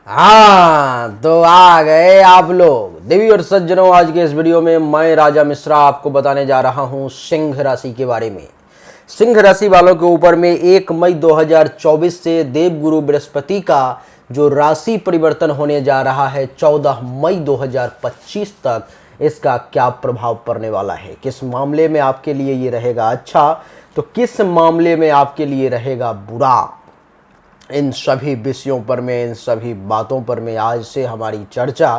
हाँ तो आ गए आप लोग देवी और सज्जनों। आज के इस वीडियो में मैं राजा मिश्रा आपको बताने जा रहा हूं सिंह राशि के बारे में। सिंह राशि वालों के ऊपर में 1 मई 2024 से देवगुरु बृहस्पति का जो राशि परिवर्तन होने जा रहा है 14 मई 2025 तक, इसका क्या प्रभाव पड़ने वाला है, किस मामले में आपके लिए ये रहेगा अच्छा तो किस मामले में आपके लिए रहेगा बुरा, इन सभी विषयों पर में, इन सभी बातों पर में आज से हमारी चर्चा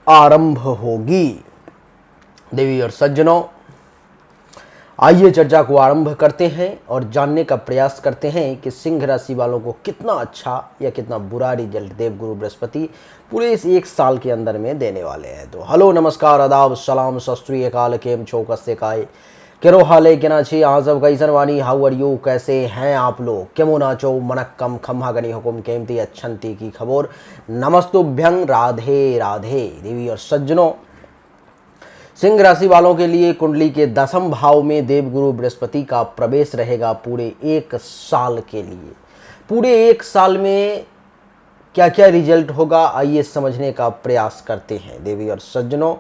आरंभ होगी। देवी और सज्जनों, आइए चर्चा को आरंभ करते हैं और जानने का प्रयास करते हैं कि सिंह राशि वालों को कितना अच्छा या कितना बुरा रिजल्ट देवगुरु बृहस्पति पूरे इस एक साल के अंदर में देने वाले हैं। तो हेलो, नमस्कार, आदाब, सलाम, सत श्री अकाल, केम छो, कस्से काय, केरो हाले केना छी, आ सब कैसन वानी, हाउ आर यू, कैसे हैं आप लोग, केमो नाचो, मनक्कम खम्हा गनी हुकुम केमती अच्छंती की खबर, नमस्तुभ्यं, राधे राधे। देवी और सज्जनों, सिंह राशि वालों के लिए कुंडली के 10वें भाव में देवगुरु बृहस्पति का प्रवेश रहेगा पूरे एक साल के लिए। पूरे एक साल में क्या क्या रिजल्ट होगा, आइए समझने का प्रयास करते हैं। देवी और सज्जनों,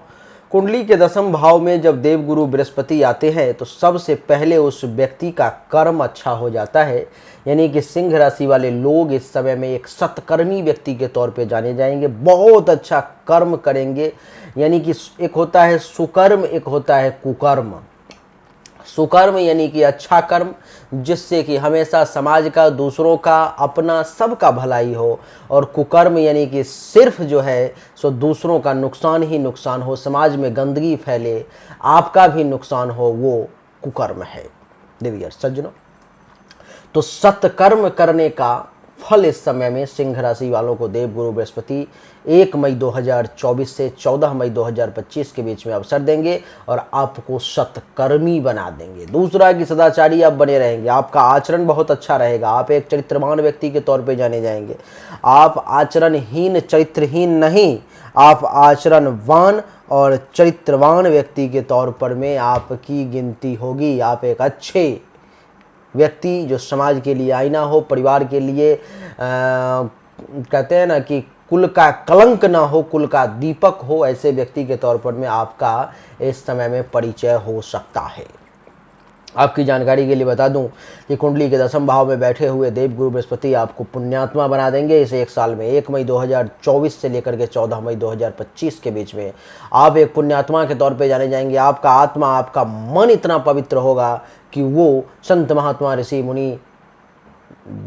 कुंडली के 10वें भाव में जब देवगुरु बृहस्पति आते हैं तो सबसे पहले उस व्यक्ति का कर्म अच्छा हो जाता है, यानी कि सिंह राशि वाले लोग इस समय में एक सत्कर्मी व्यक्ति के तौर पे जाने जाएंगे, बहुत अच्छा कर्म करेंगे। यानी कि एक होता है सुकर्म, एक होता है कुकर्म। सुकर्म यानी कि अच्छा कर्म, जिससे कि हमेशा समाज का, दूसरों का, अपना, सबका भलाई हो, और कुकर्म यानी कि सिर्फ जो है सो दूसरों का नुकसान ही नुकसान हो, समाज में गंदगी फैले, आपका भी नुकसान हो, वो कुकर्म है। देवी और सज्जनों, तो सत्कर्म करने का फल इस समय में सिंह राशि वालों को देवगुरु बृहस्पति 1 मई 2024 से 14 मई 2025 के बीच में अवसर देंगे और आपको सत्कर्मी बना देंगे। दूसरा कि सदाचारी आप बने रहेंगे, आपका आचरण बहुत अच्छा रहेगा, आप एक चरित्रवान व्यक्ति के तौर पे जाने जाएंगे। आप आचरणहीन, चरित्रहीन नहीं, आप आचरणवान और चरित्रवान व्यक्ति के तौर पर में आपकी गिनती होगी। आप एक अच्छे व्यक्ति जो समाज के लिए आईना हो, परिवार के लिए कहते हैं ना कि कुल का कलंक ना हो, कुल का दीपक हो, ऐसे व्यक्ति के तौर पर में आपका इस समय में परिचय हो सकता है। आपकी जानकारी के लिए बता दूं कि कुंडली के 10वें भाव में बैठे हुए देवगुरु बृहस्पति आपको पुण्यात्मा बना देंगे इस एक साल में। 1 मई 2024 से लेकर के 14 मई 2025 के बीच में आप एक पुण्यात्मा के तौर पे जाने जाएंगे। आपका आत्मा, आपका मन इतना पवित्र होगा कि वो संत, महात्मा, ऋषि, मुनि,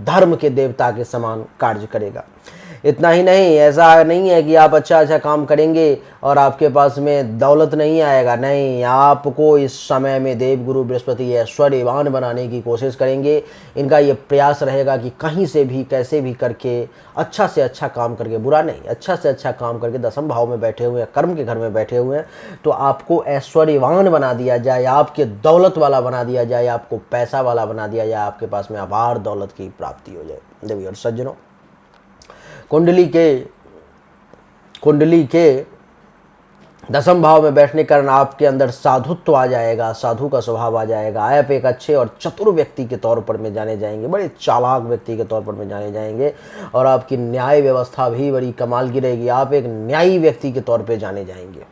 धर्म के देवता के समान कार्य करेगा। इतना ही नहीं, ऐसा नहीं है कि आप अच्छा अच्छा काम करेंगे और आपके पास में दौलत नहीं आएगा, नहीं, आपको इस समय में देवगुरु बृहस्पति ऐश्वर्यवान बनाने की कोशिश करेंगे। इनका ये प्रयास रहेगा कि कहीं से भी, कैसे भी करके, अच्छा से अच्छा काम करके, बुरा नहीं, अच्छा से अच्छा काम करके 10वें भाव में बैठे हुए हैं, कर्म के घर में बैठे हुए हैं, तो आपको ऐश्वर्यवान बना दिया जाए, आपके दौलत वाला बना दिया जाए, आपको पैसा वाला बना दिया जाए, आपके पास में अपार दौलत की प्राप्ति हो जाए। देवी और सज्जनों, कुंडली के 10वें भाव में बैठने के कारण आपके अंदर साधुत्व आ जाएगा, साधु का स्वभाव आ जाएगा। आप एक अच्छे और चतुर व्यक्ति के तौर पर में जाने जाएंगे, बड़े चालाक व्यक्ति के तौर पर में जाने जाएंगे, और आपकी न्याय व्यवस्था भी बड़ी कमाल की रहेगी। आप एक न्यायी व्यक्ति के तौर पर जाने जाएंगे।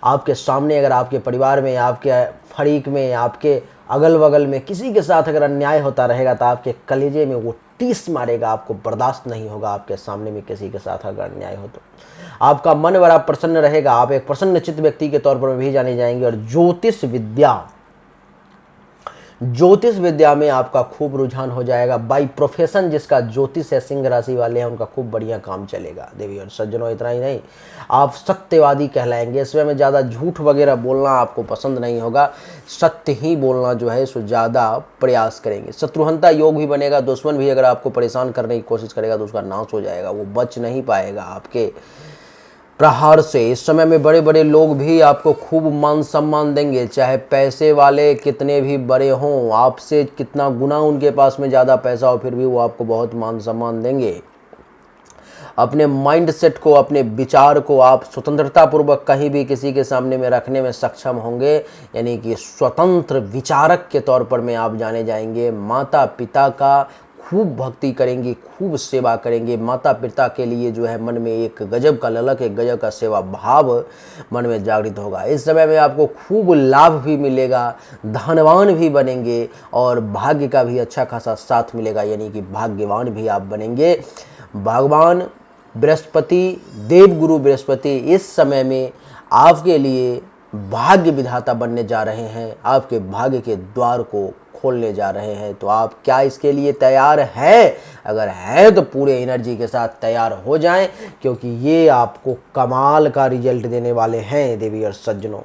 आपके सामने अगर आपके परिवार में, आपके फरीक में, आपके अगल बगल में किसी के साथ अगर अन्याय होता रहेगा तो आपके कलेजे में वो टीस मारेगा, आपको बर्दाश्त नहीं होगा आपके सामने में किसी के साथ अगर अन्याय हो तो। आपका मन बड़ा प्रसन्न रहेगा, आप एक प्रसन्न चित्त व्यक्ति के तौर पर भी जाने जाएंगे। और ज्योतिष विद्या में आपका खूब रुझान हो जाएगा। बाई प्रोफेशन जिसका ज्योतिष है, सिंह राशि वाले हैं, उनका खूब बढ़िया काम चलेगा। देवी और सज्जनों, इतना ही नहीं, आप सत्यवादी कहलाएंगे। इसमें में ज़्यादा झूठ वगैरह बोलना आपको पसंद नहीं होगा, सत्य ही बोलना जो है सो ज़्यादा प्रयास करेंगे। शत्रुहंता योग भी बनेगा, दुश्मन भी अगर आपको परेशान करने की कोशिश करेगा तो उसका नाश हो जाएगा, वो बच नहीं पाएगा आपके प्रहार से। इस समय में बड़े बड़े लोग भी आपको खूब मान सम्मान देंगे, चाहे पैसे वाले कितने भी बड़े हों, आपसे कितना गुना उनके पास में ज़्यादा पैसा हो, फिर भी वो आपको बहुत मान सम्मान देंगे। अपने माइंड सेट को, अपने विचार को आप स्वतंत्रता पूर्वक कहीं भी किसी के सामने में रखने में सक्षम होंगे, यानी कि स्वतंत्र विचारक के तौर पर में आप जाने जाएंगे। माता पिता का खूब भक्ति करेंगे, खूब सेवा करेंगे। माता पिता के लिए जो है मन में एक गजब का ललक, एक गजब का सेवा भाव मन में जागृत होगा। इस समय में आपको खूब लाभ भी मिलेगा, धनवान भी बनेंगे और भाग्य का भी अच्छा खासा साथ मिलेगा, यानी कि भाग्यवान भी आप बनेंगे। भगवान बृहस्पति, देवगुरु बृहस्पति इस समय में आपके लिए भाग्य विधाता बनने जा रहे हैं, आपके भाग्य के द्वार को खोलने जा रहे हैं। तो आप क्या इसके लिए तैयार हैं? अगर हैं तो पूरे एनर्जी के साथ तैयार हो जाएं, क्योंकि ये आपको कमाल का रिजल्ट देने वाले हैं देवी और सज्जनों।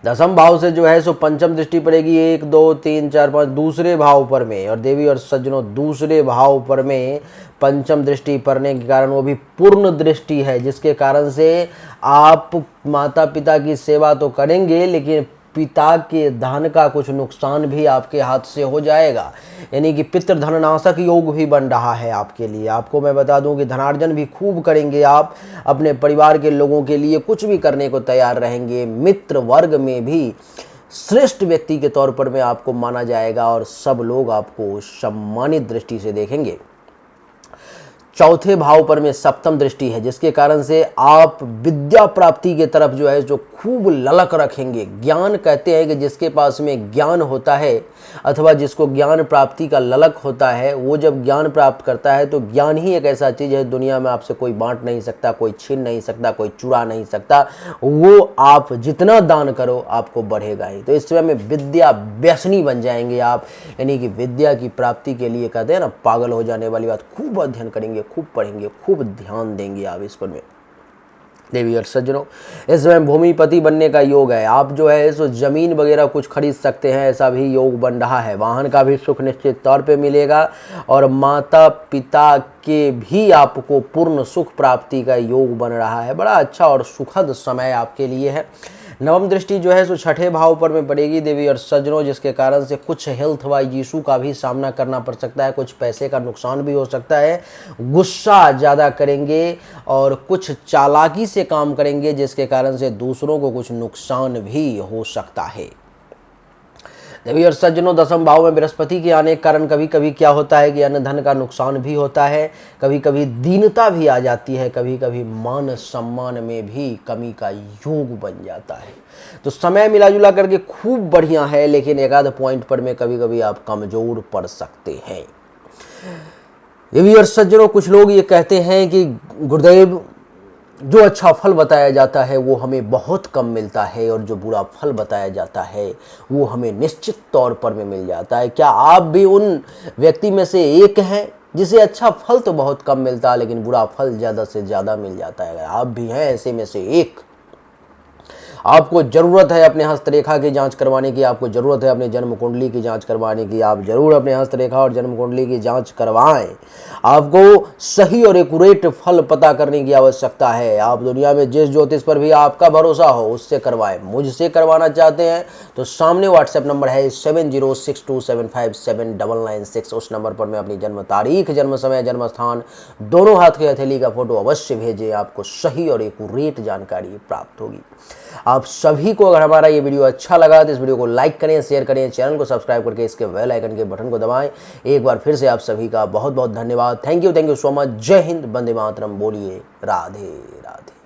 दसम भाव से जो है सो पंचम दृष्टि पड़ेगी 1 2 3 4 5 दूसरे भाव पर में, और देवी और सज्जनों दूसरे भाव पर में पंचम दृष्टि पड़ने के कारण वो भी पूर्ण दृष्टि है, जिसके कारण से आप माता पिता की सेवा तो करेंगे, लेकिन पिता के धन का कुछ नुकसान भी आपके हाथ से हो जाएगा, यानी कि पितृधननाशक योग भी बन रहा है आपके लिए। आपको मैं बता दूं कि धनार्जन भी खूब करेंगे आप, अपने परिवार के लोगों के लिए कुछ भी करने को तैयार रहेंगे। मित्र वर्ग में भी श्रेष्ठ व्यक्ति के तौर पर में आपको माना जाएगा और सब लोग आपको सम्मानित दृष्टि से देखेंगे। चौथे भाव पर में सप्तम दृष्टि है, जिसके कारण से आप विद्या प्राप्ति के तरफ जो है जो खूब ललक रखेंगे। ज्ञान कहते हैं कि जिसके पास में ज्ञान होता है अथवा जिसको ज्ञान प्राप्ति का ललक होता है, वो जब ज्ञान प्राप्त करता है तो ज्ञान ही एक ऐसा चीज़ है दुनिया में आपसे कोई बांट नहीं सकता, कोई छीन नहीं सकता, कोई चुरा नहीं सकता। वो आप जितना दान करो आपको बढ़ेगा ही। तो इस समय में विद्या व्यसनी बन जाएंगे आप, यानी कि विद्या की प्राप्ति के लिए कहते हैं ना पागल हो जाने वाली बात। खूब अध्ययन करेंगे, खूब पढ़ेंगे, खूब ध्यान देंगे आप इस पर में। देवी और सज्जनों इस समय भूमिपति बनने का योग है। आप जो है सो जमीन वगैरह कुछ खरीद सकते हैं, ऐसा भी योग बन रहा है। वाहन का भी सुख निश्चित तौर पे मिलेगा और माता पिता के भी आपको पूर्ण सुख प्राप्ति का योग बन रहा है। बड़ा अच्छा और सुखद समय आपके लिए है। नवम दृष्टि जो है सो छठे भाव पर में पड़ेगी देवी और सज्जनों, जिसके कारण से कुछ हेल्थ वाइज इशू का भी सामना करना पड़ सकता है, कुछ पैसे का नुकसान भी हो सकता है। गुस्सा ज़्यादा करेंगे और कुछ चालाकी से काम करेंगे, जिसके कारण से दूसरों को कुछ नुकसान भी हो सकता है। देवी और सज्जनों दसम भाव में बृहस्पति के आने के कारण कभी कभी क्या होता है कि अन्न धन का नुकसान भी होता है, कभी कभी दीनता भी आ जाती है, कभी कभी मान सम्मान में भी कमी का योग बन जाता है। तो समय मिला जुला करके खूब बढ़िया है, लेकिन एक आध पॉइंट पर में कभी कभी आप कमजोर पड़ सकते हैं। देवी और सज्जनों कुछ लोग ये कहते हैं कि गुरुदेव जो अच्छा फल बताया जाता है वो हमें बहुत कम मिलता है, और जो बुरा फल बताया जाता है वो हमें निश्चित तौर पर में मिल जाता है। क्या आप भी उन व्यक्ति में से एक हैं जिसे अच्छा फल तो बहुत कम मिलता है लेकिन बुरा फल ज़्यादा से ज़्यादा मिल जाता है? अगर आप भी हैं ऐसे में से एक, आपको ज़रूरत है अपने हस्तरेखा की जांच करवाने की, आपको ज़रूरत है अपने जन्म कुंडली की जांच करवाने की, आप जरूर अपने हस्तरेखा और जन्म कुंडली की जांच करवाएं। आपको सही और एक्यूरेट फल पता करने की आवश्यकता है। आप दुनिया में जिस ज्योतिष पर भी आपका भरोसा हो उससे करवाएं। मुझसे करवाना चाहते हैं तो सामने व्हाट्सएप नंबर है 7062757996, उस नंबर पर मैं अपनी जन्म तारीख, जन्म समय, जन्म स्थान दोनों हाथ की हथेली का फोटो अवश्य भेजें, आपको सही और एक्यूरेट जानकारी प्राप्त होगी। आप सभी को अगर हमारा ये वीडियो अच्छा लगा तो इस वीडियो को लाइक करें, शेयर करें, चैनल को सब्सक्राइब करके इसके बेल आइकन के बटन को दबाएं। एक बार फिर से आप सभी का बहुत बहुत धन्यवाद। Thank you so much. जय हिंद, वंदे मातरम। बोलिए राधे।